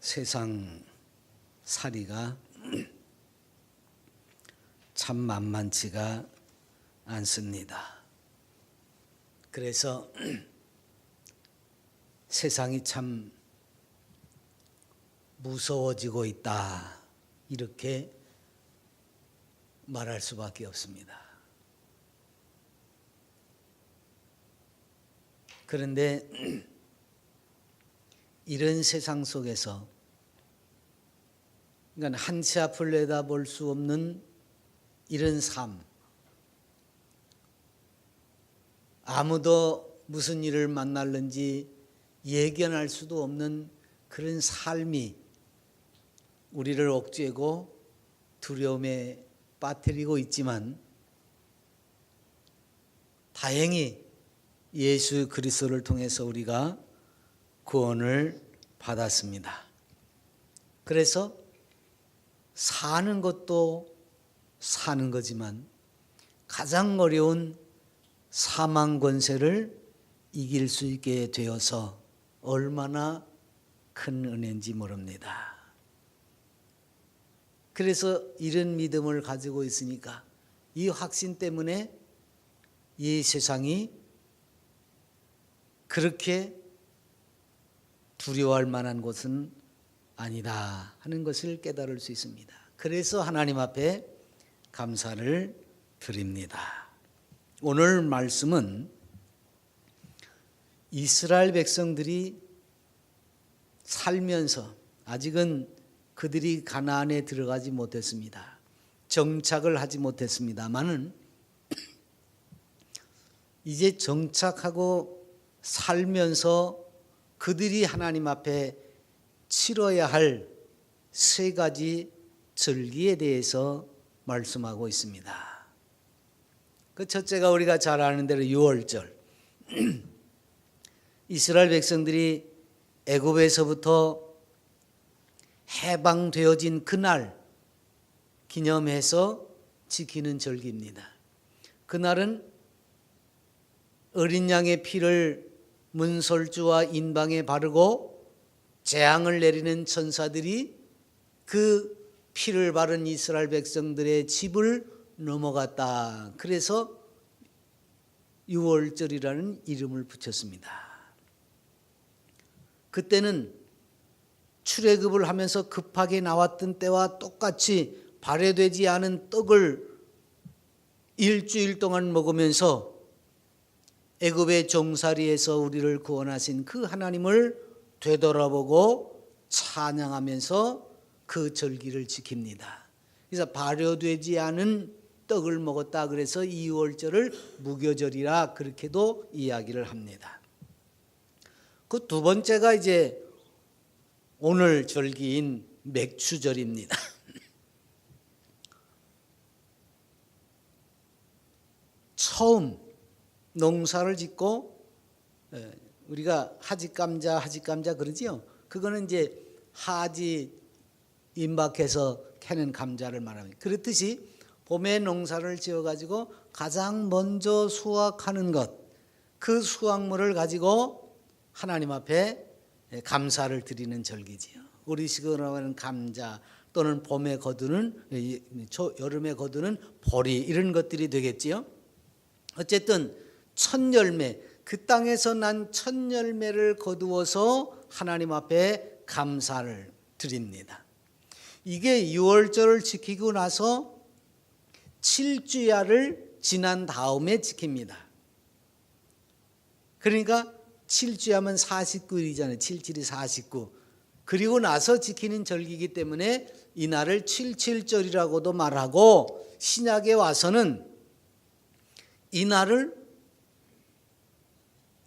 세상 살이가 참 만만치가 않습니다. 그래서 세상이 참 무서워지고 있다, 이렇게 말할 수밖에 없습니다. 그런데 이런 세상 속에서, 그러니까 한치 앞을 내다볼 수 없는 이런 삶, 아무도 무슨 일을 만날는지 예견할 수도 없는 그런 삶이 우리를 옥죄고 두려움에 빠뜨리고 있지만, 다행히 예수 그리스도를 통해서 우리가 구원을 받았습니다. 그래서 사는 것도 사는 거지만 가장 어려운 사망 권세를 이길 수 있게 되어서 얼마나 큰 은혜인지 모릅니다. 그래서 이런 믿음을 가지고 있으니까 이 확신 때문에 이 세상이 그렇게 두려워할 만한 곳은 아니다 하는 것을 깨달을 수 있습니다. 그래서 하나님 앞에 감사를 드립니다. 오늘 말씀은 이스라엘 백성들이 살면서, 아직은 그들이 가나안에 들어가지 못했습니다. 정착을 하지 못했습니다만은 이제 정착하고 살면서 그들이 하나님 앞에 치러야 할 세 가지 절기에 대해서 말씀하고 있습니다. 그 첫째가 우리가 잘 아는 대로 유월절. 이스라엘 백성들이 애굽에서부터 해방되어진 그날 기념해서 지키는 절기입니다. 그날은 어린 양의 피를 문설주와 인방에 바르고 재앙을 내리는 천사들이 그 피를 바른 이스라엘 백성들의 집을 넘어갔다. 그래서 유월절이라는 이름을 붙였습니다. 그때는 출애굽을 하면서 급하게 나왔던 때와 똑같이 발효되지 않은 떡을 일주일 동안 먹으면서 애굽의 종살이에서 우리를 구원하신 그 하나님을 되돌아보고 찬양하면서 그 절기를 지킵니다. 그래서 발효되지 않은 떡을 먹었다 그래서 이 유월절을 무교절이라 그렇게도 이야기를 합니다. 그 두 번째가 이제 오늘 절기인 맥추절입니다. 처음 농사를 짓고, 우리가 하짓감자 그러지요. 그거는 이제 하지 임박해서 캐는 감자를 말합니다. 그렇듯이 봄에 농사를 지어가지고 가장 먼저 수확하는 것, 그 수확물을 가지고 하나님 앞에 감사를 드리는 절기지요. 우리식으로 하는 감자, 또는 봄에 거두는, 여름에 거두는 보리, 이런 것들이 되겠지요. 어쨌든 첫 열매, 그 땅에서 난 첫 열매를 거두어서 하나님 앞에 감사를 드립니다. 이게 유월절을 지키고 나서 7주야를 지난 다음에 지킵니다. 그러니까 7주야면 49일이잖아요. 77이 49. 그리고 나서 지키는 절기이기 때문에 이날을 77절이라고도 말하고, 신약에 와서는 이날을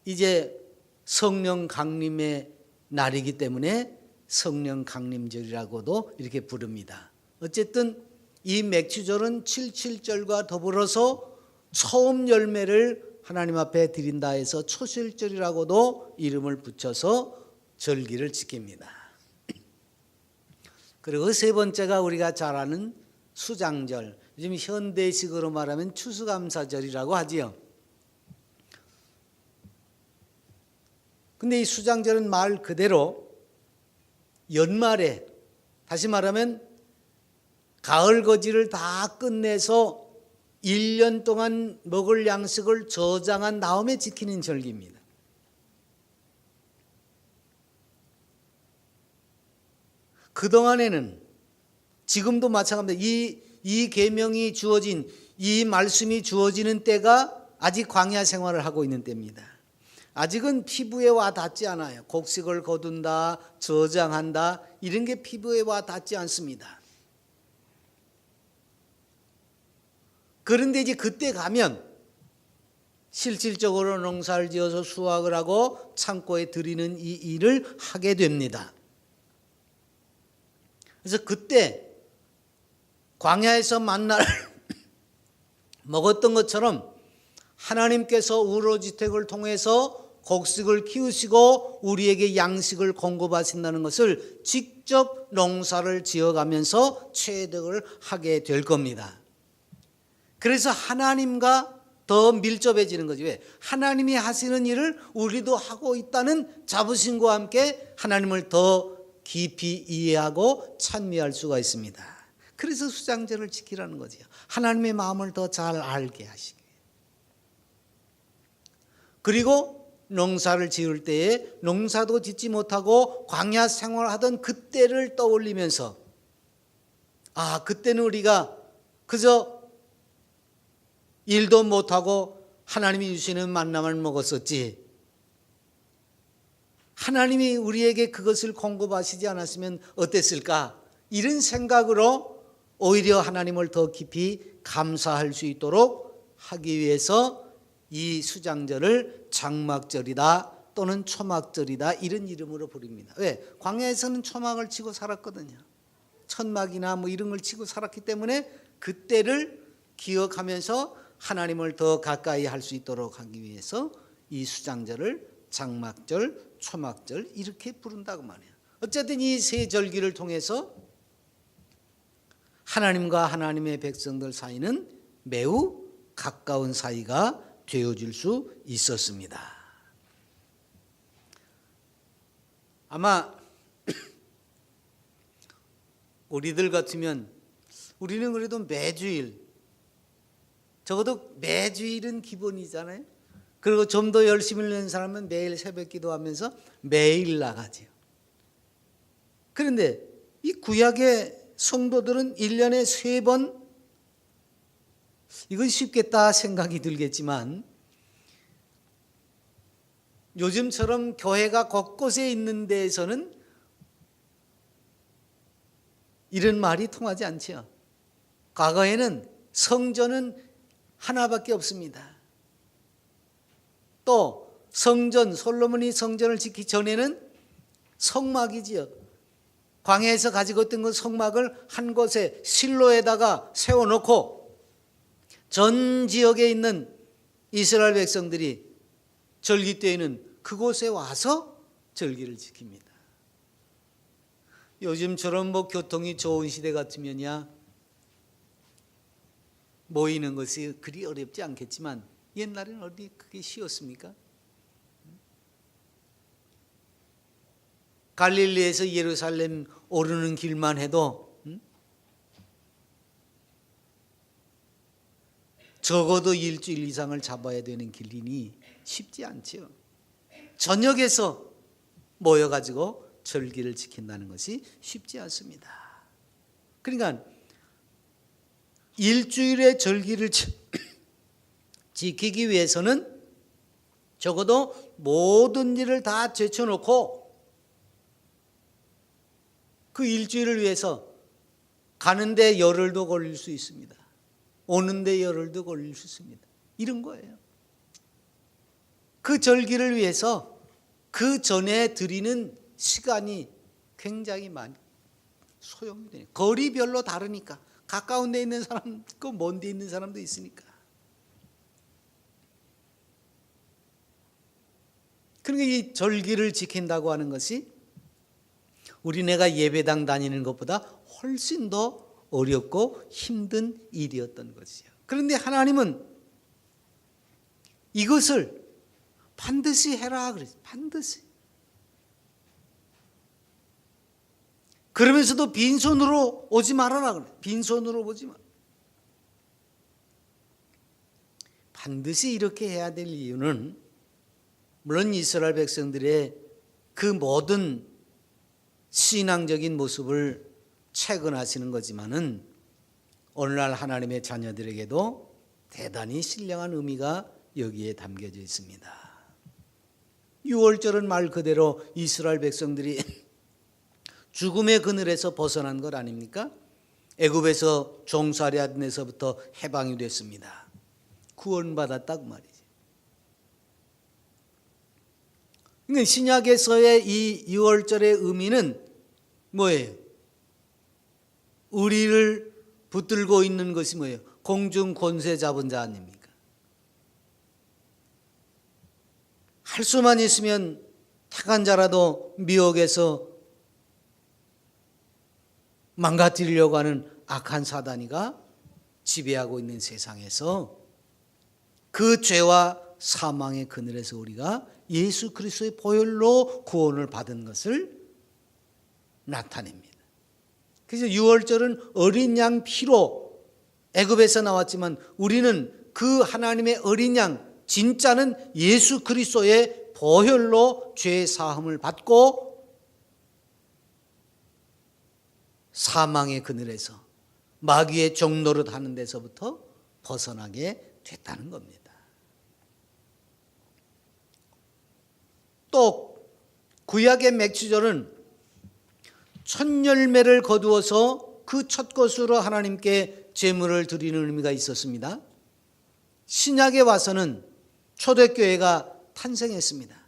이제 성령 강림의 날이기 때문에 성령 강림절이라고도 이렇게 부릅니다. 어쨌든 이 맥추절은 77절과 더불어서 처음 열매를 하나님 앞에 드린다 해서 초실절이라고도 이름을 붙여서 절기를 지킵니다. 그리고 세 번째가 우리가 잘 아는 수장절, 요즘 현대식으로 말하면 추수감사절이라고 하지요. 근데 이 수장절은 말 그대로 연말에, 다시 말하면 가을 거지를 다 끝내서 1년 동안 먹을 양식을 저장한 다음에 지키는 절기입니다. 그동안에는 지금도 마찬가지입니다. 이 계명이 주어진, 이 말씀이 주어지는 때가 아직 광야 생활을 하고 있는 때입니다. 아직은 피부에 와 닿지 않아요. 곡식을 거둔다, 저장한다, 이런 게 피부에 와 닿지 않습니다. 그런데 이제 그때 가면 실질적으로 농사를 지어서 수확을 하고 창고에 들이는 이 일을 하게 됩니다. 그래서 그때 광야에서 만나를 먹었던 것처럼 하나님께서 우로지택을 통해서 곡식을 키우시고 우리에게 양식을 공급하신다는 것을 직접 농사를 지어가면서 체득을 하게 될 겁니다. 그래서 하나님과 더 밀접해지는 거죠. 왜? 하나님이 하시는 일을 우리도 하고 있다는 자부심과 함께 하나님을 더 깊이 이해하고 찬미할 수가 있습니다. 그래서 수장절을 지키라는 거죠. 하나님의 마음을 더 잘 알게 하시기. 그리고 농사를 지을 때에 농사도 짓지 못하고 광야 생활하던 그때를 떠올리면서, 그때는 우리가 그저 일도 못하고 하나님이 주시는 만나만 먹었었지, 하나님이 우리에게 그것을 공급하시지 않았으면 어땠을까, 이런 생각으로 오히려 하나님을 더 깊이 감사할 수 있도록 하기 위해서 이 수장절을 장막절이다 또는 초막절이다 이런 이름으로 부릅니다. 왜? 광야에서는 초막을 치고 살았거든요. 천막이나 뭐 이런 걸 치고 살았기 때문에 그때를 기억하면서 하나님을 더 가까이 할 수 있도록 하기 위해서 이 수장절을 장막절, 초막절 이렇게 부른다고 말해요. 어쨌든 이 세 절기를 통해서 하나님과 하나님의 백성들 사이는 매우 가까운 사이가 되어질 수 있었습니다. 아마 우리들 같으면 우리는 그래도 매주일, 적어도 매주일은 기본이잖아요. 그리고 좀 더 열심히 하는 사람은 매일 새벽 기도하면서 매일 나가죠. 그런데 이 구약의 성도들은 1년에 3번, 이건 쉽겠다 생각이 들겠지만 요즘처럼 교회가 곳곳에 있는 데에서는 이런 말이 통하지 않죠. 과거에는 성전은 하나밖에 없습니다. 또 성전, 솔로몬이 성전을 짓기 전에는 성막이지요. 광야에서 가지고 있던 그 성막을 한 곳에 실로에다가 세워놓고 전 지역에 있는 이스라엘 백성들이 절기 때에는 그곳에 와서 절기를 지킵니다. 요즘처럼 뭐 교통이 좋은 시대 같으면야 모이는 것이 그리 어렵지 않겠지만 옛날에는 어디 그게 쉬웠습니까? 갈릴리에서 예루살렘 오르는 길만 해도 적어도 일주일 이상을 잡아야 되는 길이니 쉽지 않죠. 저녁에서 모여가지고 절기를 지킨다는 것이 쉽지 않습니다. 그러니까 일주일의 절기를 지키기 위해서는 적어도 모든 일을 다 제쳐놓고 그 일주일을 위해서 가는데 열흘도 걸릴 수 있습니다. 오는데 열흘도 걸릴 수 있습니다. 이런 거예요. 그 절기를 위해서 그 전에 드리는 시간이 굉장히 많이 소용이 돼요. 거리별로 다르니까. 가까운 데 있는 사람 있고 먼 데 있는 사람도 있으니까. 그러니까 이 절기를 지킨다고 하는 것이 우리네가 예배당 다니는 것보다 훨씬 더 어렵고 힘든 일이었던 것이요. 그런데 하나님은 이것을 반드시 해라 그랬어요. 반드시. 그러면서도 빈손으로 오지 말아라 그래. 빈손으로 오지 마. 반드시 이렇게 해야 될 이유는 물론 이스라엘 백성들의 그 모든 신앙적인 모습을 체근하시는 거지만은 오늘날 하나님의 자녀들에게도 대단히 신령한 의미가 여기에 담겨져 있습니다. 유월절은 말 그대로 이스라엘 백성들이 죽음의 그늘에서 벗어난 것 아닙니까? 애굽에서 종살이한데서부터 해방이 됐습니다. 구원받았다고 말이지. 그러니까 신약에서의 이 유월절의 의미는 뭐예요? 우리를 붙들고 있는 것이 뭐예요? 공중 권세 잡은 자 아닙니까? 할 수만 있으면 택한 자라도 미혹에서 망가뜨리려고 하는 악한 사단이가 지배하고 있는 세상에서 그 죄와 사망의 그늘에서 우리가 예수 그리스도의 보혈로 구원을 받은 것을 나타냅니다. 그래서 유월절은 어린 양 피로 애굽에서 나왔지만 우리는 그 하나님의 어린 양, 진짜는 예수 그리스도의 보혈로 죄 사함을 받고 사망의 그늘에서 마귀의 종노릇 하는 데서부터 벗어나게 됐다는 겁니다. 또 구약의 맥주절은 첫 열매를 거두어서 그 첫 것으로 하나님께 제물을 드리는 의미가 있었습니다. 신약에 와서는 초대교회가 탄생했습니다.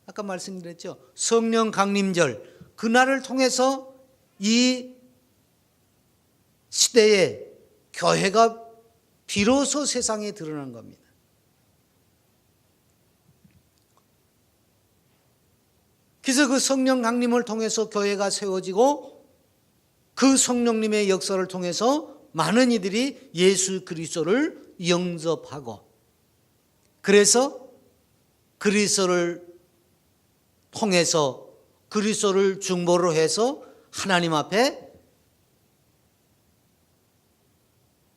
아까 말씀드렸죠. 성령 강림절, 그날을 통해서 이 시대에 교회가 비로소 세상에 드러난 겁니다. 그래서 그 성령 강림을 통해서 교회가 세워지고 그 성령님의 역사를 통해서 많은 이들이 예수 그리스도를 영접하고 그래서 그리스도를 통해서 그리스도를 중보로 해서 하나님 앞에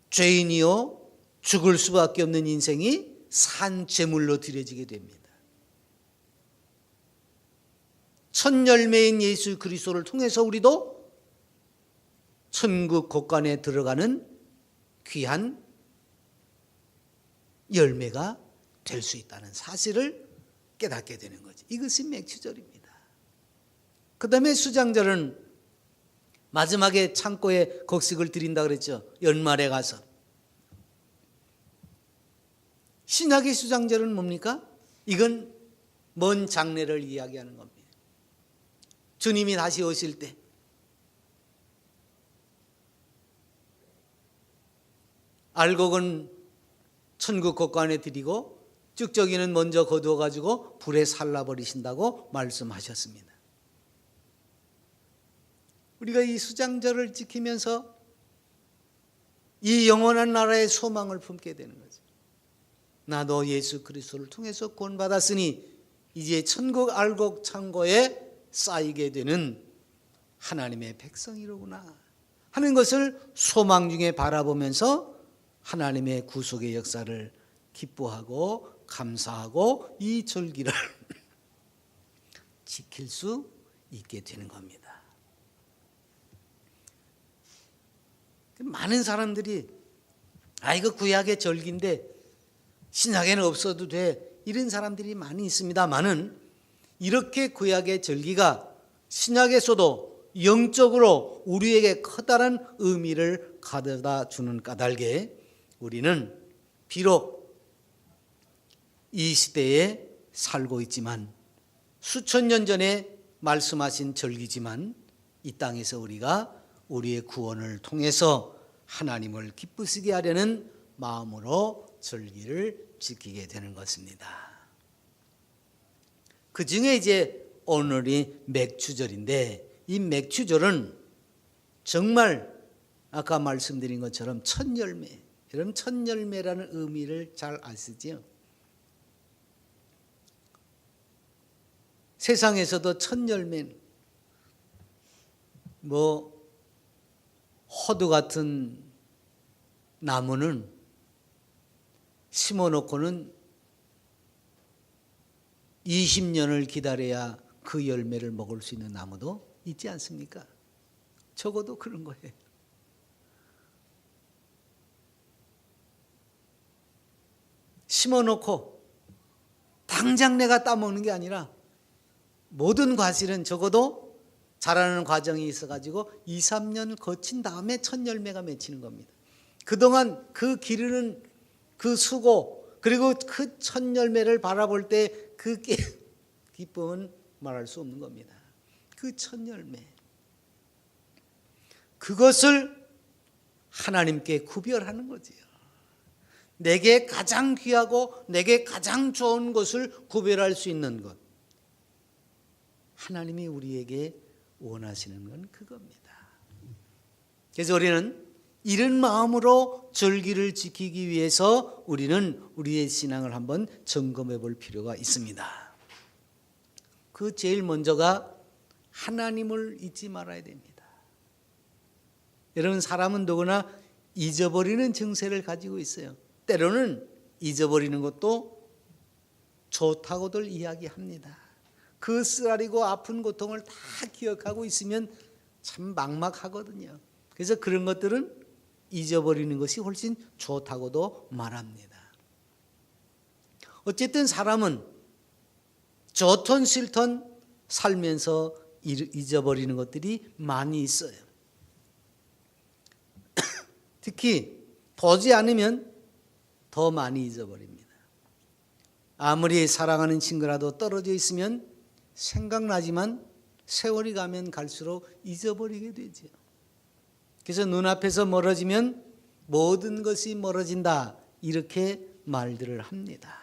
죄인이요 죽을 수밖에 없는 인생이 산 제물로 드려지게 됩니다. 첫 열매인 예수 그리스도를 통해서 우리도 천국 곳간에 들어가는 귀한 열매가 될 수 있다는 사실을 깨닫게 되는 거죠. 이것이 맥주절입니다. 그 다음에 수장절은 마지막에 창고에 곡식을 드린다 그랬죠. 연말에 가서. 신약의 수장절은 뭡니까? 이건 먼 장래를 이야기하는 겁니다. 주님이 다시 오실 때 알곡은 천국 곳간에 드리고 쭉저기는 먼저 거두어 가지고 불에 살라버리신다고 말씀하셨습니다. 우리가 이 수장절을 지키면서 이 영원한 나라의 소망을 품게 되는 거죠. 나도 예수 그리스도를 통해서 구원받았으니 이제 천국 알곡 창고에 쌓이게 되는 하나님의 백성이로구나 하는 것을 소망 중에 바라보면서 하나님의 구속의 역사를 기뻐하고 감사하고 이 절기를 지킬 수 있게 되는 겁니다. 많은 사람들이 이거 구약의 절기인데 신약에는 없어도 돼 이런 사람들이 많이 있습니다만은 이렇게 구약의 절기가 신약에서도 영적으로 우리에게 커다란 의미를 가져다 주는 까닭에 우리는 비록 이 시대에 살고 있지만 수천 년 전에 말씀하신 절기지만 이 땅에서 우리가 우리의 구원을 통해서 하나님을 기쁘시게 하려는 마음으로 절기를 지키게 되는 것입니다. 그 중에 이제 오늘이 맥주절인데 이 맥주절은 정말 아까 말씀드린 것처럼 첫 열매, 여러분 첫 열매라는 의미를 잘 아시죠? 세상에서도 첫 열매는 호두 같은 나무는 심어놓고는 20년을 기다려야 그 열매를 먹을 수 있는 나무도 있지 않습니까? 적어도 그런 거예요. 심어놓고 당장 내가 따먹는 게 아니라 모든 과실은 적어도 자라는 과정이 있어가지고 2, 3년을 거친 다음에 첫 열매가 맺히는 겁니다. 그동안 그 기르는 그 수고 그리고 그 첫 열매를 바라볼 때 그 기쁨은 말할 수 없는 겁니다. 그 첫 열매. 그것을 하나님께 구별하는 거지요. 내게 가장 귀하고 내게 가장 좋은 것을 구별할 수 있는 것. 하나님이 우리에게 원하시는 건 그겁니다. 그래서 우리는 이런 마음으로 절기를 지키기 위해서 우리는 우리의 신앙을 한번 점검해 볼 필요가 있습니다. 그 제일 먼저가 하나님을 잊지 말아야 됩니다. 여러분, 사람은 누구나 잊어버리는 증세를 가지고 있어요. 때로는 잊어버리는 것도 좋다고들 이야기합니다. 그 쓰라리고 아픈 고통을 다 기억하고 있으면 참 막막하거든요. 그래서 그런 것들은 잊어버리는 것이 훨씬 좋다고도 말합니다. 어쨌든 사람은 좋든 싫든 살면서 잊어버리는 것들이 많이 있어요. 특히 보지 않으면 더 많이 잊어버립니다. 아무리 사랑하는 친구라도 떨어져 있으면 생각나지만 세월이 가면 갈수록 잊어버리게 되죠. 그래서 눈앞에서 멀어지면 모든 것이 멀어진다, 이렇게 말들을 합니다.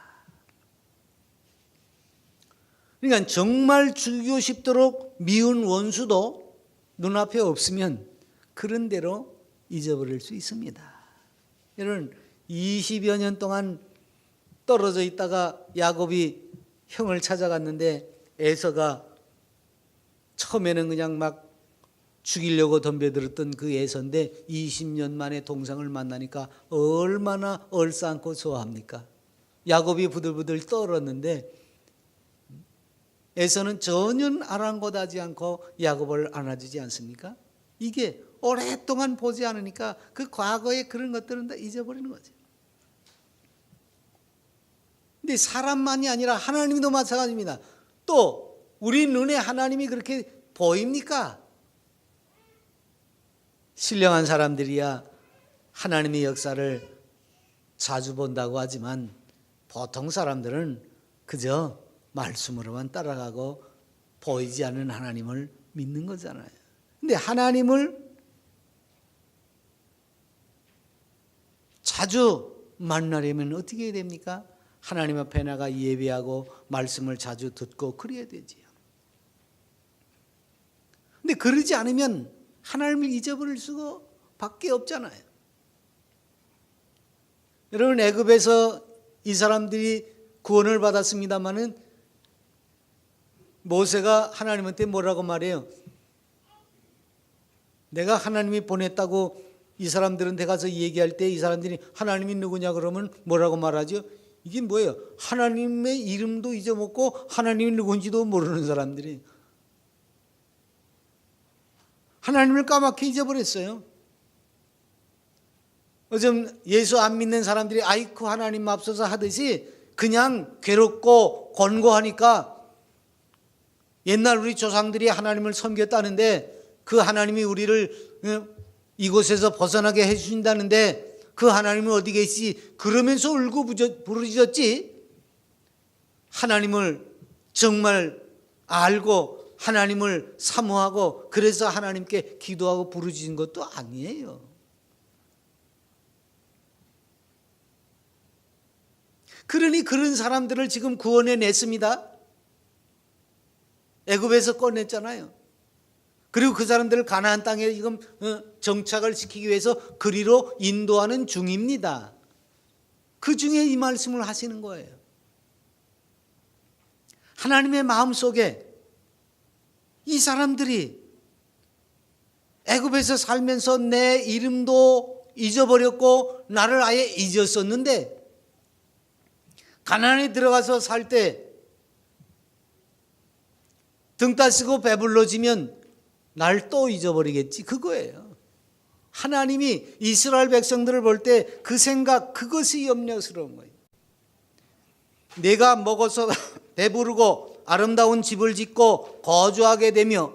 그러니까 정말 죽이고 싶도록 미운 원수도 눈앞에 없으면 그런 대로 잊어버릴 수 있습니다. 여러분, 20여 년 동안 떨어져 있다가 야곱이 형을 찾아갔는데 에서가 처음에는 그냥 막 죽이려고 덤벼들었던 그 에서인데 20년 만에 동생을 만나니까 얼마나 얼싸안고 좋아합니까? 야곱이 부들부들 떨었는데 에서는 전혀 아랑곳하지 않고 야곱을 안아주지 않습니까? 이게 오랫동안 보지 않으니까 그 과거의 그런 것들은 다 잊어버리는 거죠. 근데 사람만이 아니라 하나님도 마찬가지입니다. 또 우리 눈에 하나님이 그렇게 보입니까? 신령한 사람들이야 하나님의 역사를 자주 본다고 하지만 보통 사람들은 그저 말씀으로만 따라가고 보이지 않는 하나님을 믿는 거잖아요. 근데 하나님을 자주 만나려면 어떻게 해야 됩니까? 하나님 앞에 나가 예배하고 말씀을 자주 듣고 그래야 되지요. 근데 그러지 않으면 하나님을 잊어버릴 수가 밖에 없잖아요. 여러분, 애굽에서 이 사람들이 구원을 받았습니다마는 모세가 하나님한테 뭐라고 말해요? 내가 하나님이 보냈다고 이 사람들한테 가서 얘기할 때 이 사람들이 하나님이 누구냐 그러면 뭐라고 말하죠? 이게 뭐예요? 하나님의 이름도 잊어먹고 하나님이 누군지도 모르는 사람들이 하나님을 까맣게 잊어버렸어요. 요즘 예수 안 믿는 사람들이 아이쿠 하나님 맙소서 하듯이 그냥 괴롭고 권고하니까 옛날 우리 조상들이 하나님을 섬겼다는데 그 하나님이 우리를 이곳에서 벗어나게 해주신다는데 그 하나님은 어디 계시지? 그러면서 울고 부르짖었지. 하나님을 정말 알고 하나님을 사모하고 그래서 하나님께 기도하고 부르짖은 것도 아니에요. 그러니 그런 사람들을 지금 구원해 냈습니다. 애굽에서 꺼냈잖아요. 그리고 그 사람들을 가나안 땅에 지금 정착을 시키기 위해서 그리로 인도하는 중입니다. 그 중에 이 말씀을 하시는 거예요. 하나님의 마음속에 이 사람들이 애굽에서 살면서 내 이름도 잊어버렸고 나를 아예 잊었었는데 가나안에 들어가서 살 때 등 따시고 배불러지면 날 또 잊어버리겠지, 그거예요. 하나님이 이스라엘 백성들을 볼 때 그 생각, 그것이 염려스러운 거예요. 내가 먹어서 배부르고 아름다운 집을 짓고 거주하게 되며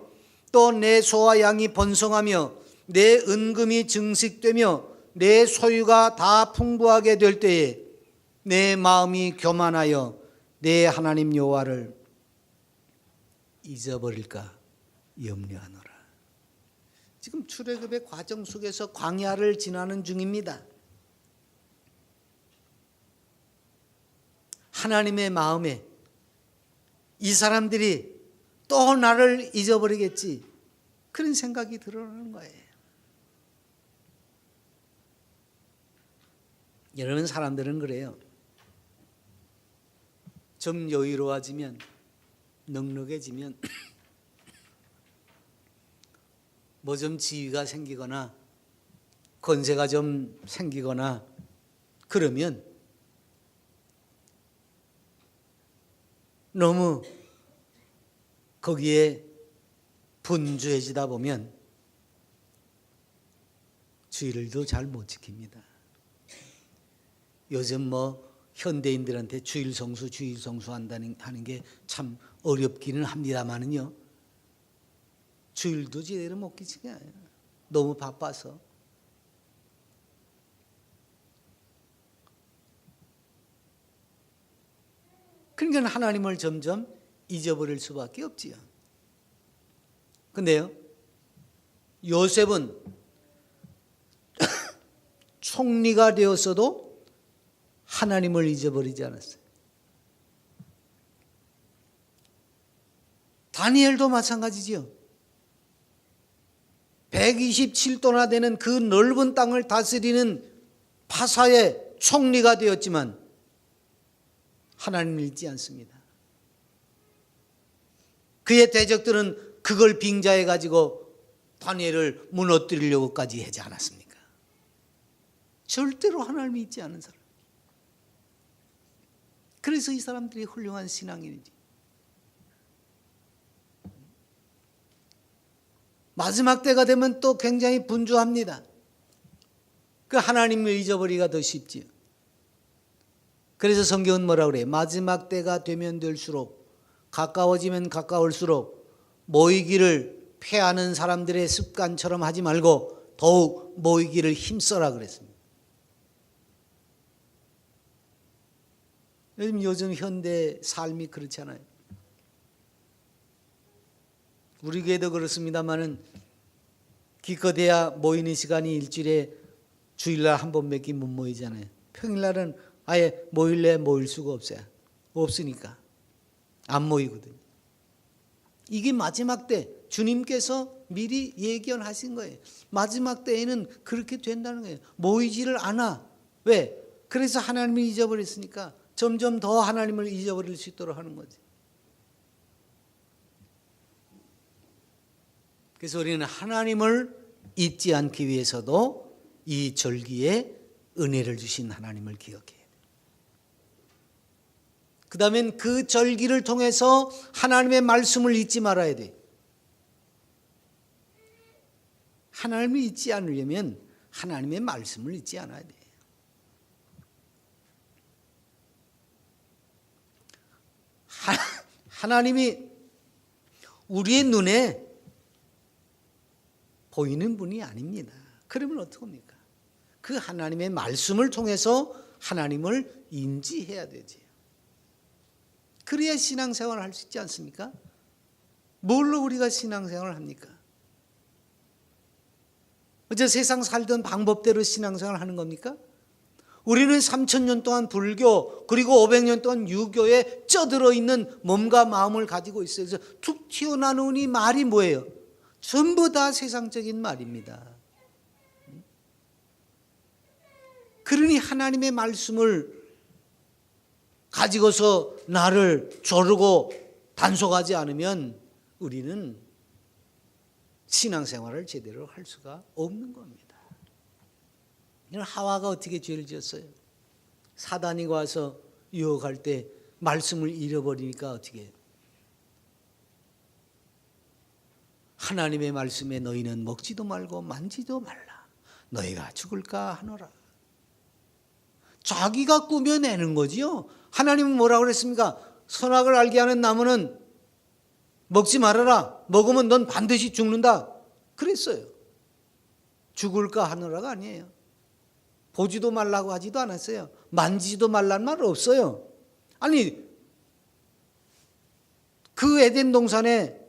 또 내 소와 양이 번성하며 내 은금이 증식되며 내 소유가 다 풍부하게 될 때에 내 마음이 교만하여 내 하나님 여호와를 잊어버릴까 염려하노라. 지금 출애굽의 과정 속에서 광야를 지나는 중입니다. 하나님의 마음에 이 사람들이 또 나를 잊어버리겠지, 그런 생각이 들어오는 거예요. 여러분, 사람들은 그래요. 좀 여유로워지면, 넉넉해지면 뭐 좀 지위가 생기거나 권세가 좀 생기거나 그러면 너무 거기에 분주해지다 보면 주일도 잘 못 지킵니다. 요즘 뭐 현대인들한테 주일 성수 하는 게 참 어렵기는 합니다만은요, 주일도 제대로 못 지켜요. 너무 바빠서. 그러니까 하나님을 점점 잊어버릴 수밖에 없지요. 근데요, 요셉은 총리가 되었어도 하나님을 잊어버리지 않았어요. 다니엘도 마찬가지지요. 127도나 되는 그 넓은 땅을 다스리는 파사의 총리가 되었지만 하나님을 잊지 않습니다. 그의 대적들은 그걸 빙자해 가지고 다니엘을 무너뜨리려고까지 하지 않았습니까? 절대로 하나님을 잊지 않은 사람. 그래서 이 사람들이 훌륭한 신앙인이지. 마지막 때가 되면 또 굉장히 분주합니다. 그 하나님을 잊어버리기가 더 쉽지요. 그래서 성경은 뭐라고 그래요? 마지막 때가 되면 될수록, 가까워지면 가까울수록 모이기를 패하는 사람들의 습관처럼 하지 말고 더욱 모이기를 힘써라 그랬습니다. 요즘 현대 삶이 그렇잖아요. 우리 교회도 그렇습니다만은 기껏해야 모이는 시간이 일주일에 주일날 한 번밖에 못 모이잖아요. 평일날은 아예 모일래 모일 수가 없어요. 없으니까 안 모이거든요. 이게 마지막 때 주님께서 미리 예견하신 거예요. 마지막 때에는 그렇게 된다는 거예요. 모이지를 않아. 왜? 그래서 하나님을 잊어버렸으니까 점점 더 하나님을 잊어버릴 수 있도록 하는 거지. 그래서 우리는 하나님을 잊지 않기 위해서도 이 절기에 은혜를 주신 하나님을 기억해야 돼요. 그 다음엔 그 절기를 통해서 하나님의 말씀을 잊지 말아야 돼요. 하나님을 잊지 않으려면 하나님의 말씀을 잊지 않아야 돼요. 하나님이 우리의 눈에 보이는 분이 아닙니다. 그러면 어떡합니까? 그 하나님의 말씀을 통해서 하나님을 인지해야 되지. 그래야 신앙생활을 할 수 있지 않습니까? 뭘로 우리가 신앙생활을 합니까? 어째 세상 살던 방법대로 신앙생활을 하는 겁니까? 우리는 3000년 동안 불교 그리고 500년 동안 유교에 쪄들어 있는 몸과 마음을 가지고 있어요. 그래서 툭 튀어나오는 이 말이 뭐예요? 전부 다 세상적인 말입니다. 그러니 하나님의 말씀을 가지고서 나를 조르고 단속하지 않으면 우리는 신앙생활을 제대로 할 수가 없는 겁니다. 하와가 어떻게 죄를 지었어요? 사단이 와서 유혹할 때 말씀을 잃어버리니까 어떻게 해요? 하나님의 말씀에 너희는 먹지도 말고 만지도 말라. 너희가 죽을까 하노라. 자기가 꾸며내는 거지요. 하나님은 뭐라고 그랬습니까? 선악을 알게 하는 나무는 먹지 말아라. 먹으면 넌 반드시 죽는다. 그랬어요. 죽을까 하노라가 아니에요. 보지도 말라고 하지도 않았어요. 만지지도 말란 말 없어요. 아니, 그 에덴 동산에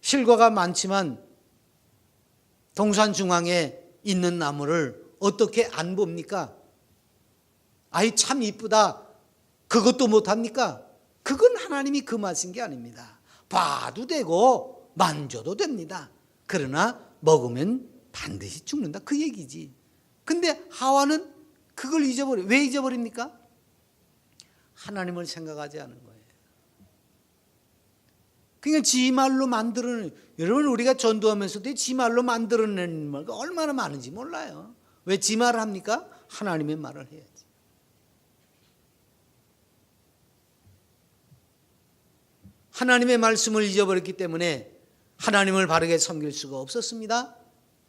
실과가 많지만 동산 중앙에 있는 나무를 어떻게 안 봅니까? 아이 참 이쁘다. 그것도 못합니까? 그건 하나님이 금하신 게 아닙니다. 봐도 되고 만져도 됩니다. 그러나 먹으면 반드시 죽는다. 그 얘기지. 근데 하와는 그걸 잊어버려. 왜 잊어버립니까? 하나님을 생각하지 않은 거예요. 그러니까 지 말로 만들어낸, 여러분 우리가 전도하면서도 지 말로 만들어낸 말가 얼마나 많은지 몰라요. 왜 지 말을 합니까? 하나님의 말을 해야지. 하나님의 말씀을 잊어버렸기 때문에 하나님을 바르게 섬길 수가 없었습니다.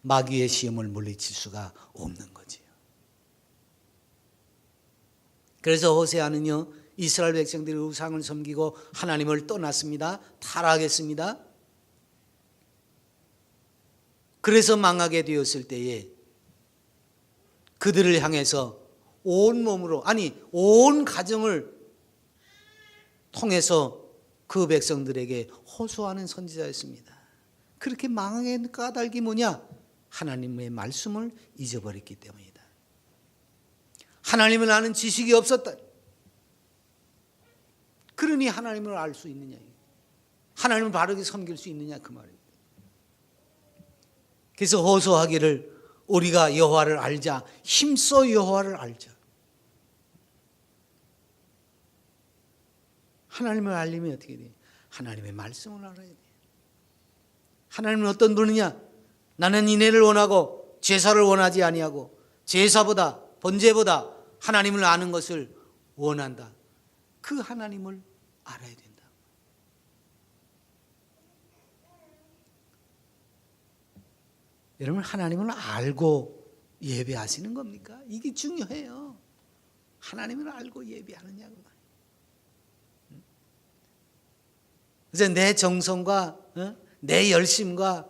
마귀의 시험을 물리칠 수가 없는 거지요. 그래서 호세아는요, 이스라엘 백성들이 우상을 섬기고 하나님을 떠났습니다. 타락했습니다. 그래서 망하게 되었을 때에 그들을 향해서 온 몸으로, 아니 온 가정을 통해서 그 백성들에게 호소하는 선지자였습니다. 그렇게 망하게 된 까닭이 뭐냐? 하나님의 말씀을 잊어버렸기 때문이다. 하나님을 아는 지식이 없었다. 그러니 하나님을 알 수 있느냐? 하나님을 바르게 섬길 수 있느냐? 그 말입니다. 그래서 호소하기를 우리가 여호와를 알자. 힘써 여호와를 알자. 하나님을 알려면 어떻게 돼요? 하나님의 말씀을 알아야 돼요. 하나님은 어떤 분이냐? 나는 인애를 원하고 제사를 원하지 아니하고 제사보다 번제보다 하나님을 아는 것을 원한다. 그 하나님을 알아야 된다. 여러분 하나님을 알고 예배하시는 겁니까? 이게 중요해요. 하나님을 알고 예배하느냐고 말이에요. 그래서 내 정성과 내 열심과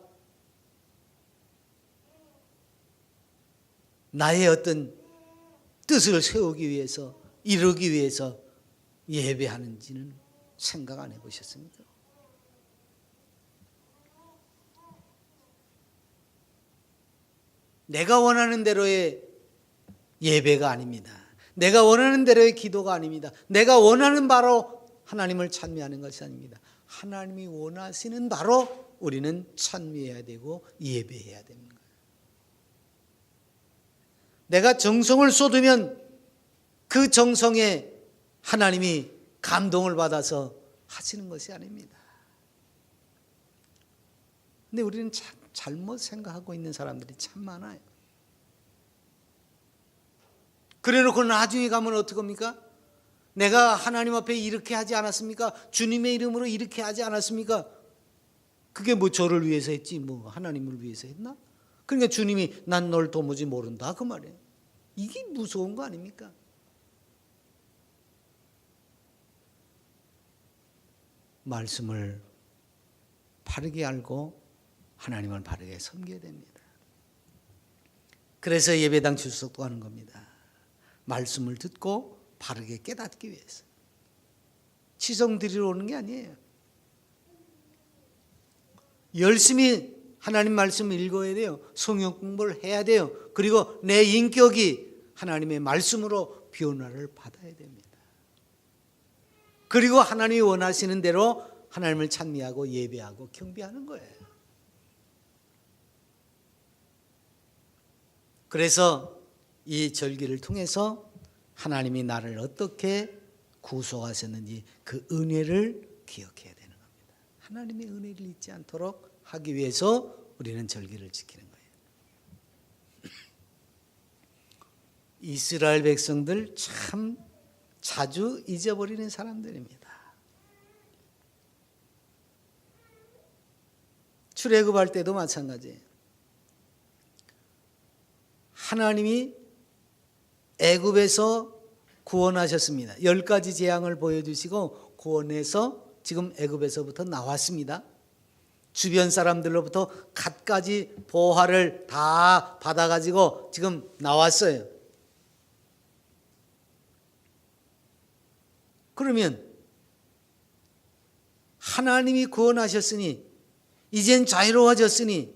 나의 어떤 뜻을 세우기 위해서 이루기 위해서 예배하는지는 생각 안 해보셨습니까? 내가 원하는 대로의 예배가 아닙니다. 내가 원하는 대로의 기도가 아닙니다. 내가 원하는 바로 하나님을 찬미하는 것이 아닙니다. 하나님이 원하시는 바로 우리는 찬미해야 되고 예배해야 되는 거예요. 내가 정성을 쏟으면 그 정성에 하나님이 감동을 받아서 하시는 것이 아닙니다. 근데 우리는 참 잘못 생각하고 있는 사람들이 참 많아요. 그래놓고 나중에 가면 어떡합니까? 내가 하나님 앞에 이렇게 하지 않았습니까? 주님의 이름으로 이렇게 하지 않았습니까? 그게 뭐 저를 위해서 했지 뭐 하나님을 위해서 했나? 그러니까 주님이 난 널 도무지 모른다 그 말이에요. 이게 무서운 거 아닙니까? 말씀을 바르게 알고 하나님을 바르게 섬겨야 됩니다. 그래서 예배당 출석도 하는 겁니다. 말씀을 듣고 바르게 깨닫기 위해서. 치성 드리러 오는 게 아니에요. 열심히 하나님 말씀을 읽어야 돼요. 성경 공부를 해야 돼요. 그리고 내 인격이 하나님의 말씀으로 변화를 받아야 됩니다. 그리고 하나님이 원하시는 대로 하나님을 찬미하고 예배하고 경배하는 거예요. 그래서 이 절기를 통해서 하나님이 나를 어떻게 구속하셨는지 그 은혜를 기억해야 되는 겁니다. 하나님의 은혜를 잊지 않도록 하기 위해서 우리는 절기를 지키는 거예요. 이스라엘 백성들 참 자주 잊어버리는 사람들입니다. 출애굽할 때도 마찬가지예요. 하나님이 애굽에서 구원하셨습니다. 10가지 재앙을 보여주시고 구원해서 지금 애굽에서부터 나왔습니다. 주변 사람들로부터 갖가지 보화를 다 받아가지고 지금 나왔어요. 그러면 하나님이 구원하셨으니 이젠 자유로워졌으니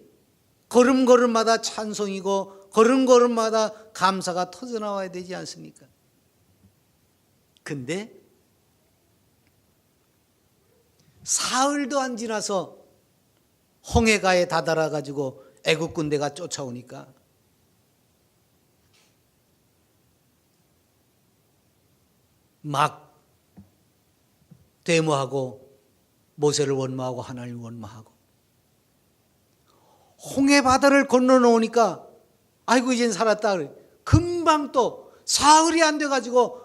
걸음걸음마다 찬송이고 걸음걸음마다 감사가 터져나와야 되지 않습니까? 근데 사흘도 안 지나서 홍해가에 다다라 가지고 애국 군대가 쫓아오니까 막 데모하고 모세를 원망하고 하나님을 원망하고 홍해 바다를 건너 놓으니까 아이고 이젠 살았다 그래. 금방 또 사흘이 안 돼 가지고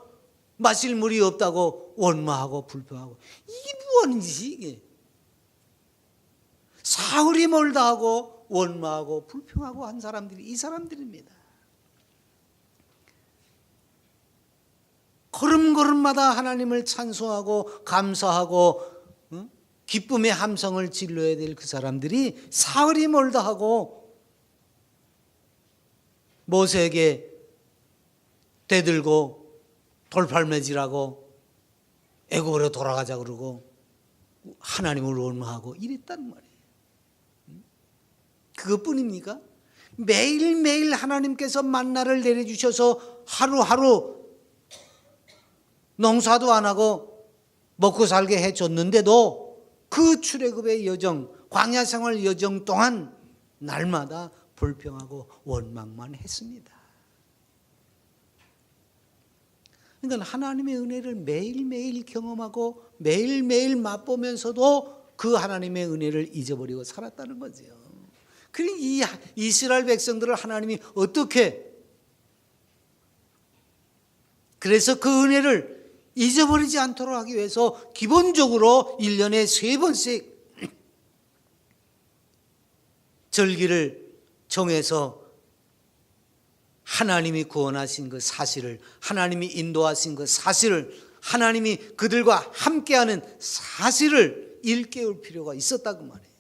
마실 물이 없다고 원망하고 불평하고 이게 무슨 짓이 이게? 사흘이 멀다 하고 원망하고 불평하고 한 사람들이 이 사람들입니다. 걸음걸음마다 하나님을 찬송하고 감사하고 기쁨의 함성을 질러야 될 그 사람들이 사흘이 멀다 하고 모세에게 대들고 돌팔매질하고 애굽으로 돌아가자 그러고 하나님을 원망하고 이랬단 말이에요. 그것뿐입니까? 매일매일 하나님께서 만나를 내려주셔서 하루하루 농사도 안 하고 먹고 살게 해줬는데도 그 출애굽의 여정, 광야 생활 여정 동안 날마다 불평하고 원망만 했습니다. 그러니까 하나님의 은혜를 매일매일 경험하고 매일매일 맛보면서도 그 하나님의 은혜를 잊어버리고 살았다는 거죠. 그러니 이 이스라엘 백성들을 하나님이 어떻게 그래서 그 은혜를 잊어버리지 않도록 하기 위해서 기본적으로 1년에 3번씩 절기를 정해서 하나님이 구원하신 그 사실을, 하나님이 인도하신 그 사실을, 하나님이 그들과 함께하는 사실을 일깨울 필요가 있었다고 말해요.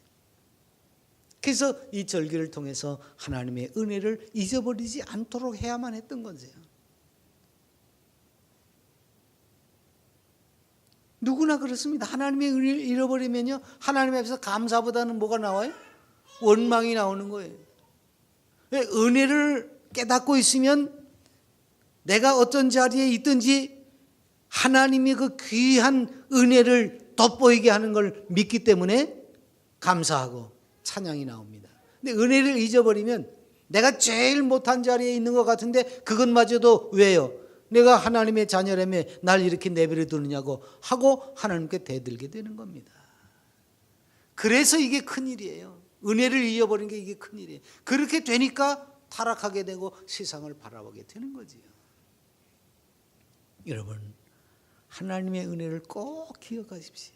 그래서 이 절기를 통해서 하나님의 은혜를 잊어버리지 않도록 해야만 했던 거죠. 누구나 그렇습니다. 하나님의 은혜를 잃어버리면요, 하나님 앞에서 감사보다는 뭐가 나와요? 원망이 나오는 거예요. 은혜를 깨닫고 있으면 내가 어떤 자리에 있든지 하나님이 그 귀한 은혜를 돋보이게 하는 걸 믿기 때문에 감사하고 찬양이 나옵니다. 근데 은혜를 잊어버리면 내가 제일 못한 자리에 있는 것 같은데 그것마저도 왜요? 내가 하나님의 자녀라며 날 이렇게 내버려 두느냐고 하고 하나님께 대들게 되는 겁니다. 그래서 이게 큰일이에요. 은혜를 잊어버린 게 이게 큰일이에요. 그렇게 되니까 타락하게 되고 세상을 바라보게 되는 거지요. 여러분, 하나님의 은혜를 꼭 기억하십시오.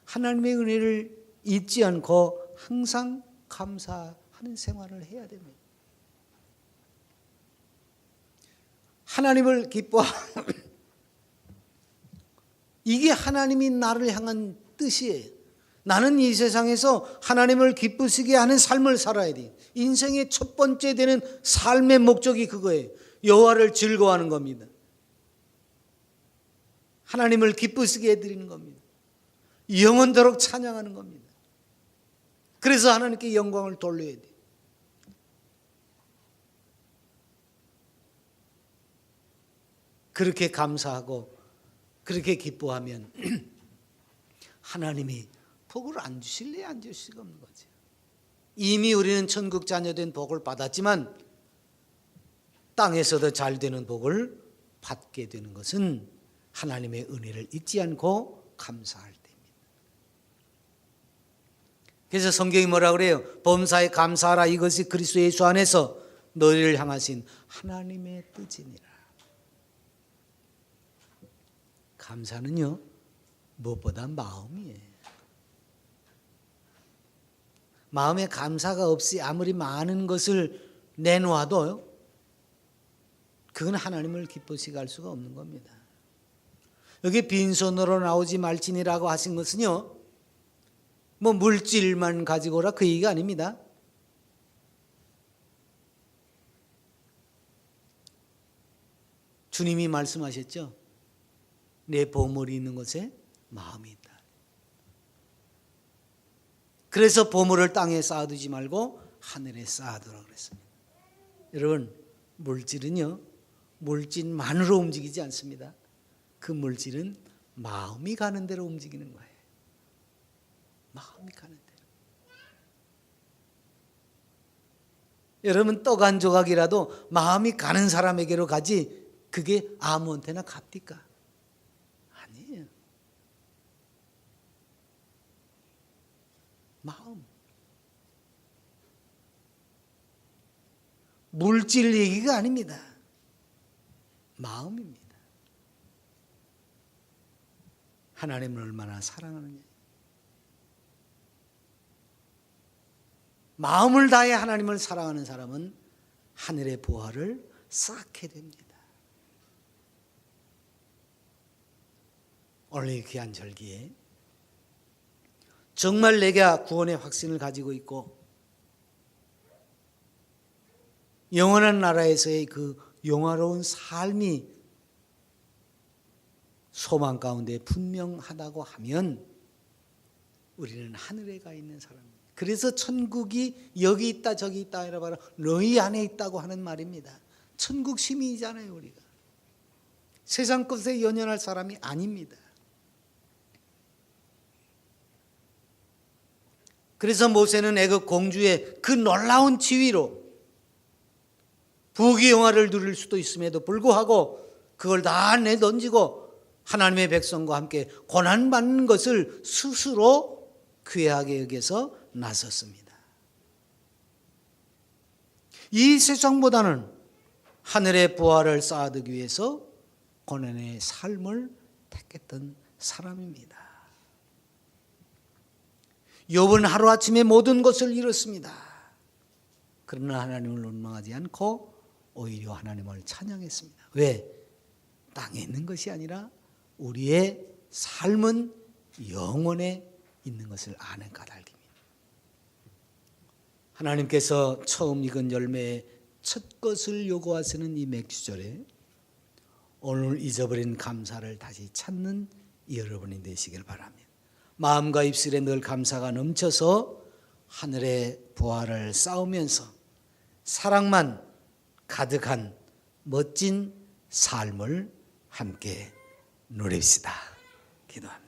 하나님의 은혜를 잊지 않고 항상 감사하는 생활을 해야 됩니다. 하나님을 기뻐하는 이게 하나님이 나를 향한 뜻이에요. 나는 이 세상에서 하나님을 기쁘시게 하는 삶을 살아야 돼. 인생의 첫 번째 되는 삶의 목적이 그거예요. 여호와를 즐거워하는 겁니다. 하나님을 기쁘시게 해드리는 겁니다. 영원토록 찬양하는 겁니다. 그래서 하나님께 영광을 돌려야 돼. 그렇게 감사하고 그렇게 기뻐하면 하나님이 복을 안 주실래 안 주실 수가 없는 거죠. 이미 우리는 천국 자녀된 복을 받았지만 땅에서도 잘 되는 복을 받게 되는 것은 하나님의 은혜를 잊지 않고 감사할 때입니다. 그래서 성경이 뭐라 그래요? 범사에 감사하라. 이것이 그리스도 예수 안에서 너희를 향하신 하나님의 뜻이니라. 감사는요, 무엇보다 마음이에요. 마음에 감사가 없이 아무리 많은 것을 내놓아도요, 그건 하나님을 기쁘시게 할 수가 없는 겁니다. 여기 빈손으로 나오지 말지니라고 하신 것은요, 뭐 물질만 가지고 오라 그 얘기가 아닙니다. 주님이 말씀하셨죠. 내 보물이 있는 곳에 마음이 있다. 그래서 보물을 땅에 쌓아두지 말고 하늘에 쌓아두라 그랬습니다. 여러분, 물질은요, 물질만으로 움직이지 않습니다. 그 물질은 마음이 가는 대로 움직이는 거예요. 마음이 가는 대로. 여러분, 떡 한 조각이라도 마음이 가는 사람에게로 가지 그게 아무한테나 갑니까? 아니에요. 마음. 물질 얘기가 아닙니다. 마음입니다. 하나님을 얼마나 사랑하느냐. 마음을 다해 하나님을 사랑하는 사람은 하늘의 보화를 쌓게 됩니다. 오늘 이 귀한 절기에 정말 내가 구원의 확신을 가지고 있고 영원한 나라에서의 그 영화로운 삶이 소망 가운데 분명하다고 하면 우리는 하늘에 가 있는 사람입니다. 그래서 천국이 여기 있다 저기 있다 아니라 바로 너희 안에 있다고 하는 말입니다. 천국 시민이잖아요. 우리가 세상 것에 연연할 사람이 아닙니다. 그래서 모세는 애굽 공주의 그 놀라운 지위로 부귀영화를 누릴 수도 있음에도 불구하고 그걸 다 내던지고 하나님의 백성과 함께 고난받는 것을 스스로 귀하게 여겨서 나섰습니다. 이 세상보다는 하늘의 부활을 쌓아두기 위해서 고난의 삶을 택했던 사람입니다. 욥은 하루아침에 모든 것을 잃었습니다. 그러나 하나님을 원망하지 않고 오히려 하나님을 찬양했습니다. 왜? 땅에 있는 것이 아니라 우리의 삶은 영원에 있는 것을 아는 까닭입니다. 하나님께서 처음 익은 열매의 첫 것을 요구하시는 이 맥주절에 오늘 잊어버린 감사를 다시 찾는 여러분이 되시길 바랍니다. 마음과 입술에 늘 감사가 넘쳐서 하늘의 보화를 쌓으면서 사랑만 가득한 멋진 삶을 함께 누립시다. 기도합니다.